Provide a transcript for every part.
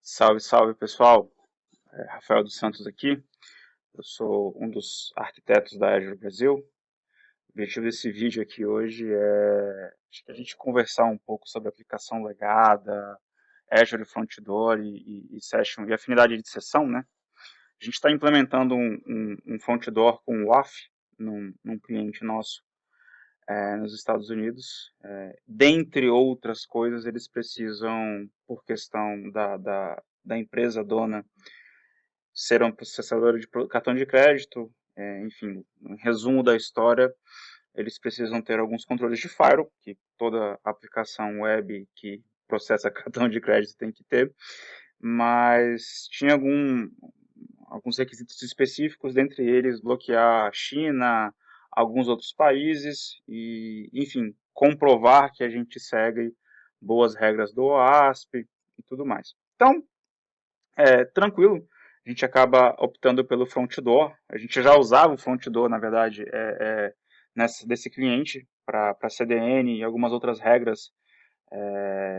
Salve, salve pessoal, Rafael dos Santos aqui, eu sou um dos arquitetos da Azure Brasil. O objetivo desse vídeo aqui hoje é acho que a gente conversar um pouco sobre aplicação legada, Azure Front Door e Session e afinidade de sessão, né? A gente está implementando um Front Door com o WAF num cliente nosso nos Estados Unidos. Dentre outras coisas, eles precisam, por questão da empresa dona, ser um processador de cartão de crédito, enfim, um resumo da história, eles precisam ter alguns controles de firewall, que toda aplicação web que processa cartão de crédito tem que ter, mas tinha alguns requisitos específicos, dentre eles bloquear a China, alguns outros países e, enfim, comprovar que a gente segue boas regras do OASP e tudo mais. Então, tranquilo, a gente acaba optando pelo front door. A gente já usava o front door, na verdade, desse cliente para CDN e algumas outras regras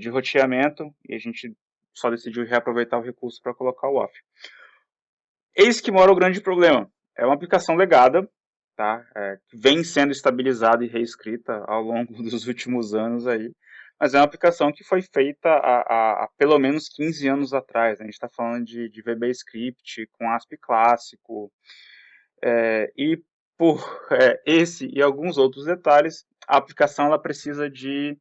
de roteamento, e a gente só decidiu reaproveitar o recurso para colocar o off. Eis que mora o grande problema. É uma aplicação legada, tá? Que vem sendo estabilizada e reescrita ao longo dos últimos anos aí, mas é uma aplicação que foi feita há pelo menos 15 anos atrás, né? A gente está falando de VBScript com ASP clássico, e por esse e alguns outros detalhes, a aplicação ela precisa de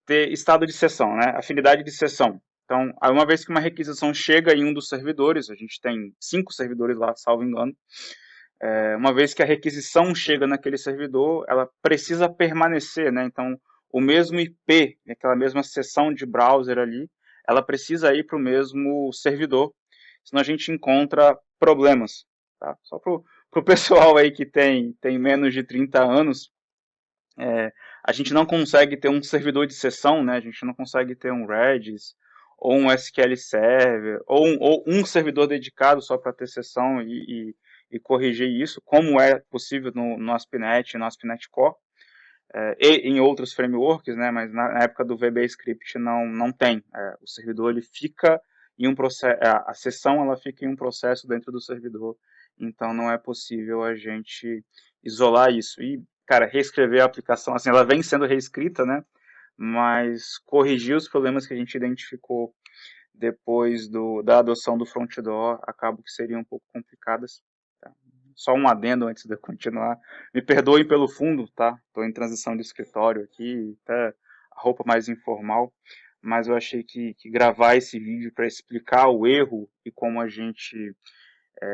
ter estado de sessão, né? Afinidade de sessão. Então, uma vez que uma requisição chega em um dos servidores, a gente tem 5 servidores lá, salvo engano, uma vez que a requisição chega naquele servidor, ela precisa permanecer, né? Então, o mesmo IP, aquela mesma seção de browser ali, ela precisa ir para o mesmo servidor, senão a gente encontra problemas. Tá? Só para o pessoal aí que tem menos de 30 anos, a gente não consegue ter um servidor de sessão, né? A gente não consegue ter um Redis, ou um SQL Server, ou um servidor dedicado só para ter sessão e corrigir isso, como é possível no ASP.NET e no ASP.NET Core, e em outros frameworks, né? Mas na época do VBScript não tem. O servidor ele fica em um processo, a sessão ela fica em um processo dentro do servidor, então não é possível a gente isolar isso. E, cara, reescrever a aplicação, assim, ela vem sendo reescrita, né? Mas corrigir os problemas que a gente identificou depois da adoção do front door acaba que seriam um pouco complicadas. Tá? Só um adendo antes de eu continuar. Me perdoem pelo fundo, tá? Estou em transição de escritório aqui, até a roupa mais informal, mas eu achei que gravar esse vídeo para explicar o erro e como a gente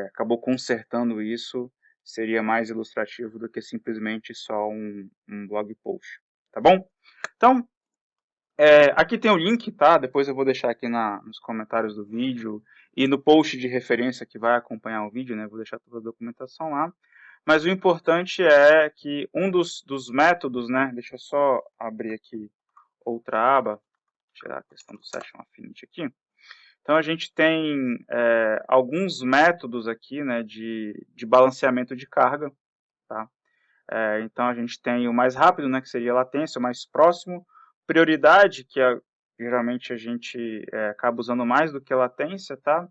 acabou consertando isso seria mais ilustrativo do que simplesmente só um blog post. Tá bom? Então, aqui tem o link, tá? Depois eu vou deixar aqui nos comentários do vídeo e no post de referência que vai acompanhar o vídeo, né? Vou deixar toda a documentação lá. Mas o importante é que um dos métodos, né? Deixa eu só abrir aqui outra aba, tirar a questão do Session Affinity aqui. Então a gente tem alguns métodos aqui, né? De balanceamento de carga, tá? Então a gente tem o mais rápido, né, que seria a latência, o mais próximo, prioridade, que geralmente a gente acaba usando mais do que a latência, tá?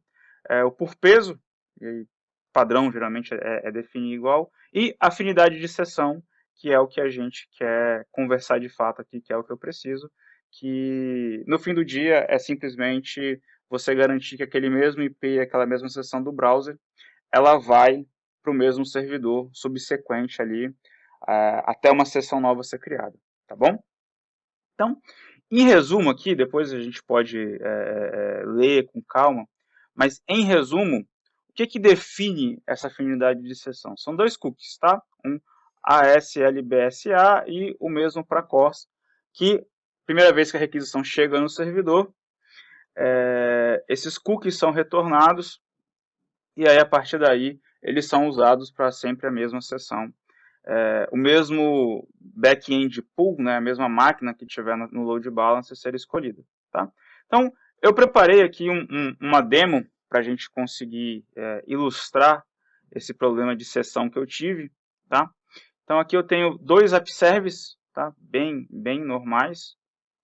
O por peso, e padrão geralmente é definir igual, e afinidade de sessão, que é o que a gente quer conversar de fato aqui, que é o que eu preciso, que no fim do dia é simplesmente você garantir que aquele mesmo IP, aquela mesma sessão do browser, ela vai para o mesmo servidor subsequente ali, até uma sessão nova ser criada, tá bom? Então, em resumo aqui, depois a gente pode ler com calma, mas em resumo, o que define essa afinidade de sessão? São dois cookies, tá? Um ASLBSA e o mesmo para CORS, que primeira vez que a requisição chega no servidor, esses cookies são retornados e aí a partir daí eles são usados para sempre a mesma sessão. O mesmo back-end pool, né, a mesma máquina que tiver no load balancer ser escolhida. Tá? Então, eu preparei aqui uma demo para a gente conseguir ilustrar esse problema de sessão que eu tive. Tá? Então, aqui eu tenho dois app services, tá? bem normais,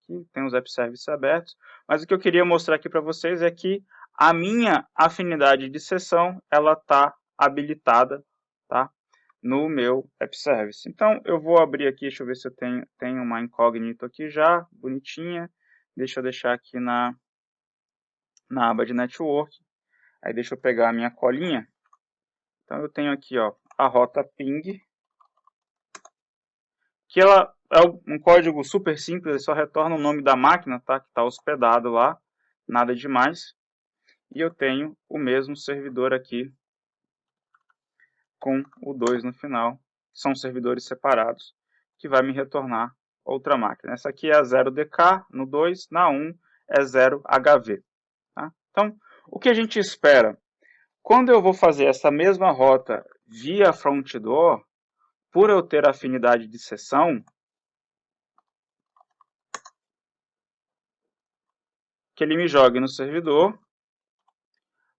aqui, tem os app services abertos, mas o que eu queria mostrar aqui para vocês é que a minha afinidade de sessão, ela está habilitada, tá? No meu app service. Então, eu vou abrir aqui, deixa eu ver se eu tenho uma incógnito aqui já, bonitinha. Deixa eu deixar aqui na aba de network. Aí deixa eu pegar a minha colinha. Então, eu tenho aqui, ó, a rota ping, que ela é um código super simples, ele só retorna o nome da máquina, tá? Que está hospedado lá, nada demais. E eu tenho o mesmo servidor aqui, com o 2 no final. São servidores separados, que vai me retornar outra máquina. Essa aqui é a 0DK, no 2, na 1 é 0HV. Tá? Então, o que a gente espera? Quando eu vou fazer essa mesma rota via front door, por eu ter afinidade de sessão, que ele me jogue no servidor,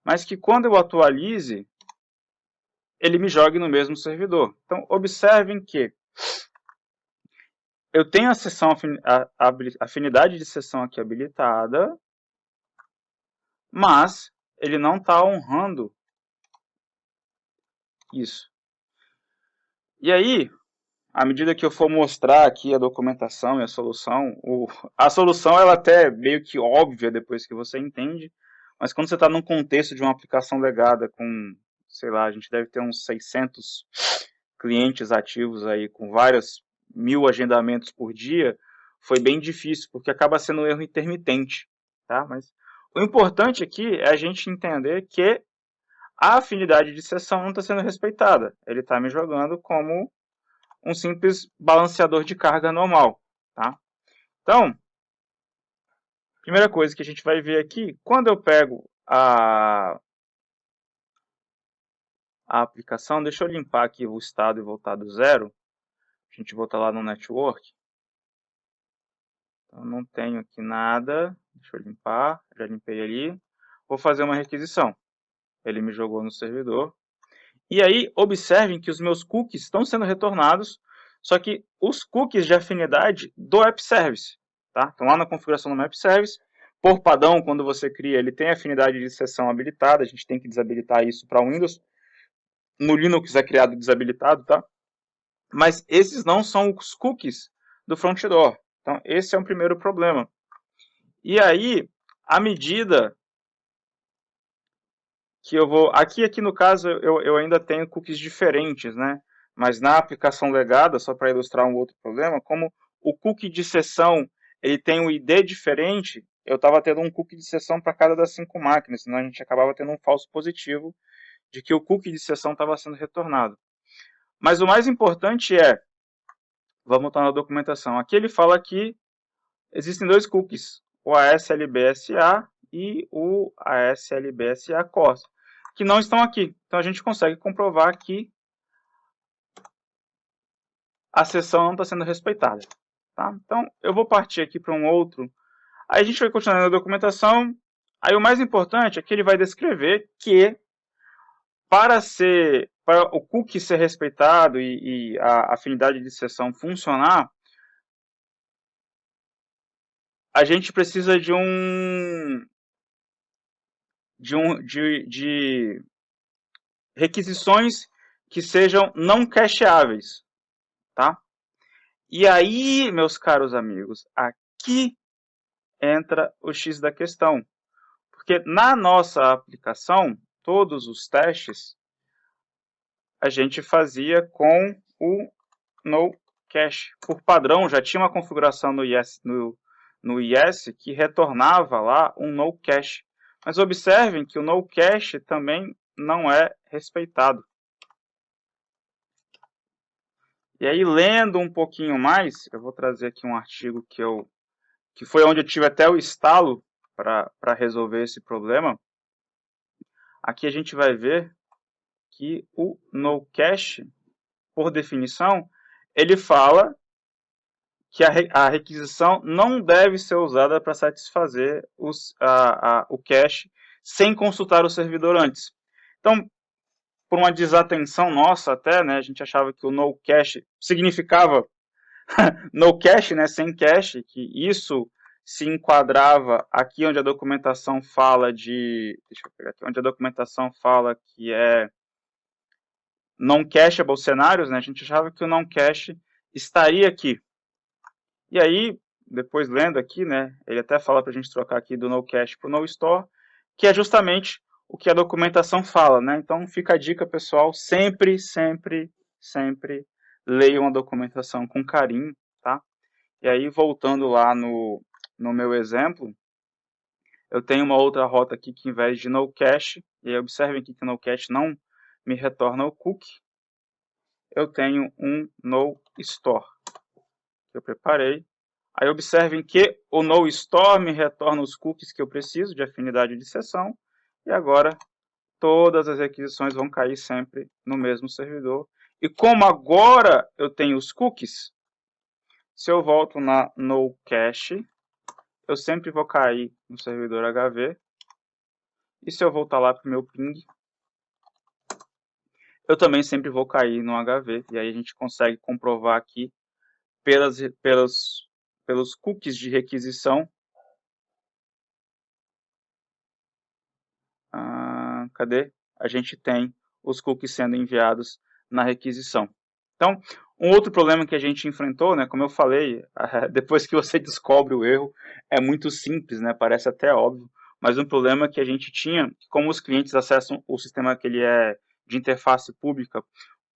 mas que quando eu atualize, ele me jogue no mesmo servidor. Então, observem que eu tenho a afinidade de sessão aqui habilitada, mas ele não está honrando isso. E aí, à medida que eu for mostrar aqui a documentação e a solução ela até é meio que óbvia depois que você entende, mas quando você está num contexto de uma aplicação legada com, sei lá, a gente deve ter uns 600 clientes ativos aí, com vários 1000 agendamentos por dia, foi bem difícil, porque acaba sendo um erro intermitente. Tá? Mas o importante aqui é a gente entender que a afinidade de sessão não está sendo respeitada. Ele está me jogando como um simples balanceador de carga normal. Tá? Então, primeira coisa que a gente vai ver aqui, quando eu pego a aplicação, deixa eu limpar aqui o estado e voltar do zero. A gente volta lá no network. Então, não tenho aqui nada. Deixa eu limpar. Já limpei ali. Vou fazer uma requisição. Ele me jogou no servidor. E aí, observem que os meus cookies estão sendo retornados, só que os cookies de afinidade do app service. Tá? Então, lá na configuração do app service, por padrão, quando você cria, ele tem afinidade de sessão habilitada. A gente tem que desabilitar isso para o Windows. No Linux é criado desabilitado, tá? Mas esses não são os cookies do front door. Então, esse é o primeiro problema. E aí, à medida que eu vou... Aqui no caso, eu ainda tenho cookies diferentes, né? Mas na aplicação legada, só para ilustrar um outro problema, como o cookie de sessão ele tem um ID diferente, eu estava tendo um cookie de sessão para cada das 5 máquinas, senão a gente acabava tendo um falso positivo de que o cookie de sessão estava sendo retornado. Mas o mais importante é, vamos estar na documentação, aqui ele fala que existem 2 cookies, o ASLBSA e o ASLBSA Core, que não estão aqui. Então a gente consegue comprovar que a sessão não está sendo respeitada. Tá? Então eu vou partir aqui para um outro. Aí a gente vai continuar na documentação. Aí o mais importante é que ele vai descrever que para o cookie ser respeitado e a afinidade de sessão funcionar, a gente precisa de requisições que sejam não cacheáveis, tá? E aí, meus caros amigos, aqui entra o X da questão. Porque na nossa aplicação, todos os testes, a gente fazia com o no cache. Por padrão, já tinha uma configuração no IS que retornava lá um no cache. Mas observem que o no cache também não é respeitado. E aí, lendo um pouquinho mais, eu vou trazer aqui um artigo que foi onde eu tive até o estalo para resolver esse problema. Aqui a gente vai ver que o no cache, por definição, ele fala que a requisição não deve ser usada para satisfazer o cache sem consultar o servidor antes. Então, por uma desatenção nossa até, né, a gente achava que o no cache significava no cache, né, sem cache, que isso se enquadrava aqui onde a documentação fala de... Deixa eu pegar aqui, onde a documentação fala que é non-cacheable cenários, né? A gente achava que o non-cache estaria aqui. E aí, depois lendo aqui, né, ele até fala para a gente trocar aqui do no-cache para o no-store, que é justamente o que a documentação fala, né? Então fica a dica, pessoal, sempre leiam a documentação com carinho, tá? E aí, voltando lá no meu exemplo, eu tenho uma outra rota aqui que, em vez de no-cache, e aí observem aqui que o no-cache não me retorna o cookie, eu tenho um no-store que eu preparei. Aí observem que o no-store me retorna os cookies que eu preciso de afinidade de sessão, e agora todas as requisições vão cair sempre no mesmo servidor. E como agora eu tenho os cookies, se eu volto na no-cache, eu sempre vou cair no servidor HV. E se eu voltar lá para o meu ping, eu também sempre vou cair no HV. E aí a gente consegue comprovar aqui pelos cookies de requisição. Cadê? A gente tem os cookies sendo enviados na requisição. Então, um outro problema que a gente enfrentou, né, como eu falei, depois que você descobre o erro, é muito simples, né, parece até óbvio, mas um problema que a gente tinha, como os clientes acessam o sistema que ele é de interface pública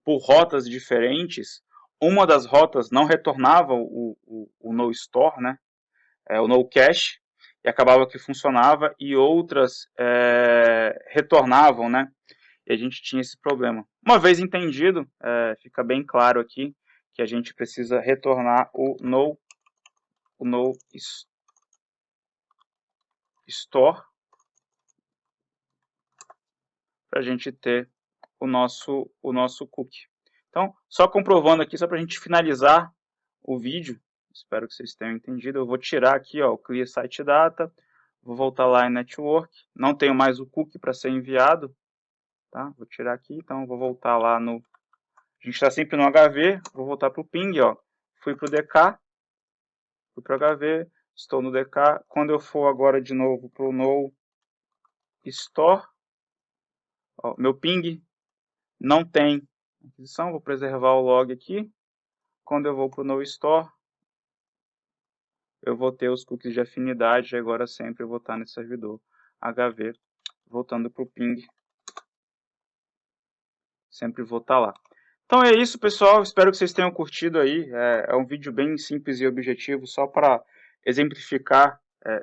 por rotas diferentes, uma das rotas não retornava o no store, né, o no cache, e acabava que funcionava, e outras retornavam, né? E a gente tinha esse problema. Uma vez entendido, fica bem claro aqui que a gente precisa retornar o no store para a gente ter o nosso cookie. Então, só comprovando aqui, só para a gente finalizar o vídeo, espero que vocês tenham entendido, eu vou tirar aqui ó, o Clear Site Data, vou voltar lá em Network, não tenho mais o cookie para ser enviado, tá? Vou tirar aqui, então vou voltar lá no... A gente está sempre no HV, vou voltar para o ping, ó. Fui para o DK, fui para o HV, estou no DK. Quando eu for agora de novo para o no store, ó, meu ping não tem aquisição, vou preservar o log aqui. Quando eu vou para o no store, eu vou ter os cookies de afinidade, e agora sempre eu vou estar nesse servidor HV, voltando para o ping, sempre vou estar lá. Então é isso, pessoal, espero que vocês tenham curtido aí, é um vídeo bem simples e objetivo, só para exemplificar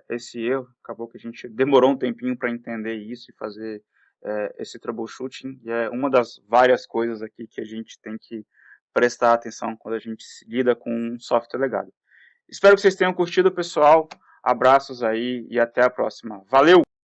esse erro, acabou que a gente demorou um tempinho para entender isso e fazer esse troubleshooting, e é uma das várias coisas aqui que a gente tem que prestar atenção quando a gente lida com um software legado. Espero que vocês tenham curtido, pessoal. Abraços aí e até a próxima. Valeu!